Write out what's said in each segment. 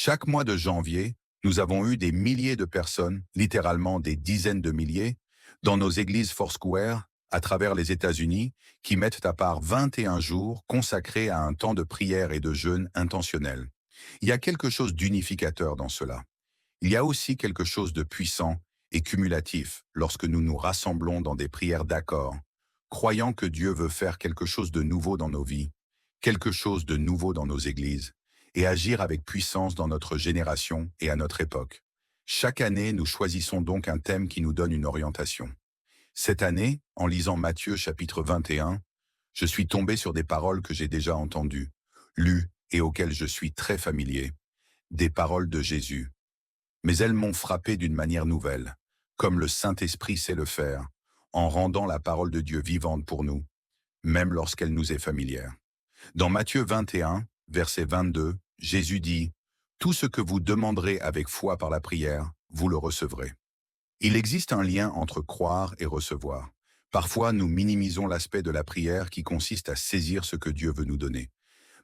Chaque mois de janvier, nous avons eu des milliers de personnes, littéralement des dizaines de milliers, dans nos églises Foursquare, à travers les États-Unis, qui mettent à part 21 jours consacrés à un temps de prière et de jeûne intentionnel. Il y a quelque chose d'unificateur dans cela. Il y a aussi quelque chose de puissant et cumulatif lorsque nous nous rassemblons dans des prières d'accord, croyant que Dieu veut faire quelque chose de nouveau dans nos vies, quelque chose de nouveau dans nos églises, et agir avec puissance dans notre génération et à notre époque. Chaque année, nous choisissons donc un thème qui nous donne une orientation. Cette année, en lisant Matthieu chapitre 21, je suis tombé sur des paroles que j'ai déjà entendues, lues et auxquelles je suis très familier, des paroles de Jésus. Mais elles m'ont frappé d'une manière nouvelle, comme le Saint-Esprit sait le faire, en rendant la parole de Dieu vivante pour nous, même lorsqu'elle nous est familière. Dans Matthieu 21, verset 22, Jésus dit « Tout ce que vous demanderez avec foi par la prière, vous le recevrez ». Il existe un lien entre croire et recevoir. Parfois, nous minimisons l'aspect de la prière qui consiste à saisir ce que Dieu veut nous donner.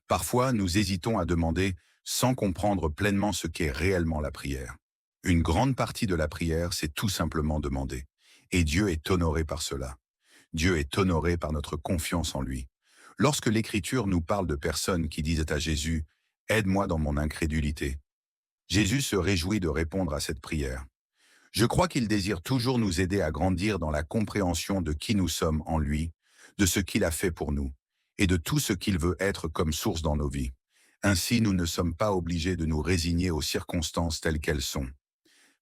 Parfois, nous hésitons à demander sans comprendre pleinement ce qu'est réellement la prière. Une grande partie de la prière, c'est tout simplement demander. Et Dieu est honoré par cela. Dieu est honoré par notre confiance en lui. Lorsque l'Écriture nous parle de personnes qui disent à Jésus « Aide-moi dans mon incrédulité », Jésus se réjouit de répondre à cette prière. Je crois qu'il désire toujours nous aider à grandir dans la compréhension de qui nous sommes en lui, de ce qu'il a fait pour nous, et de tout ce qu'il veut être comme source dans nos vies. Ainsi, nous ne sommes pas obligés de nous résigner aux circonstances telles qu'elles sont.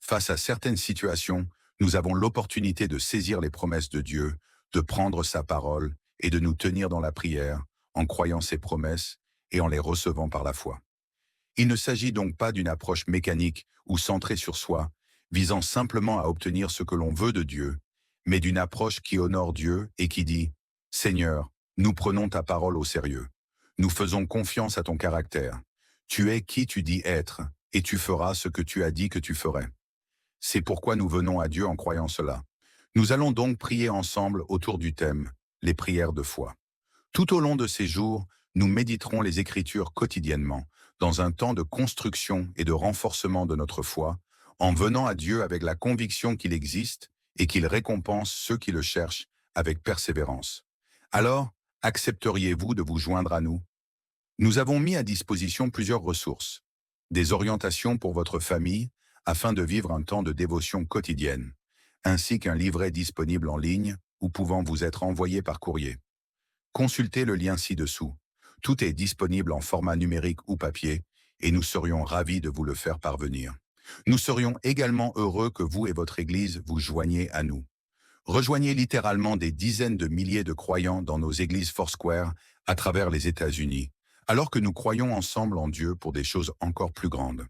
Face à certaines situations, nous avons l'opportunité de saisir les promesses de Dieu, de prendre sa parole et de nous tenir dans la prière, en croyant ses promesses et en les recevant par la foi. Il ne s'agit donc pas d'une approche mécanique ou centrée sur soi, visant simplement à obtenir ce que l'on veut de Dieu, mais d'une approche qui honore Dieu et qui dit « Seigneur, nous prenons ta parole au sérieux. Nous faisons confiance à ton caractère. Tu es qui tu dis être, et tu feras ce que tu as dit que tu ferais. » C'est pourquoi nous venons à Dieu en croyant cela. Nous allons donc prier ensemble autour du thème « Les prières de foi ». Tout au long de ces jours, nous méditerons les Écritures quotidiennement, dans un temps de construction et de renforcement de notre foi, en venant à Dieu avec la conviction qu'il existe et qu'il récompense ceux qui le cherchent avec persévérance. Alors, accepteriez-vous de vous joindre à nous? Nous avons mis à disposition plusieurs ressources, des orientations pour votre famille afin de vivre un temps de dévotion quotidienne, ainsi qu'un livret disponible en ligne ou pouvant vous être envoyé par courrier. Consultez le lien ci-dessous. Tout est disponible en format numérique ou papier et nous serions ravis de vous le faire parvenir. Nous serions également heureux que vous et votre Église vous joigniez à nous. Rejoignez littéralement des dizaines de milliers de croyants dans nos églises Foursquare à travers les États-Unis, alors que nous croyons ensemble en Dieu pour des choses encore plus grandes.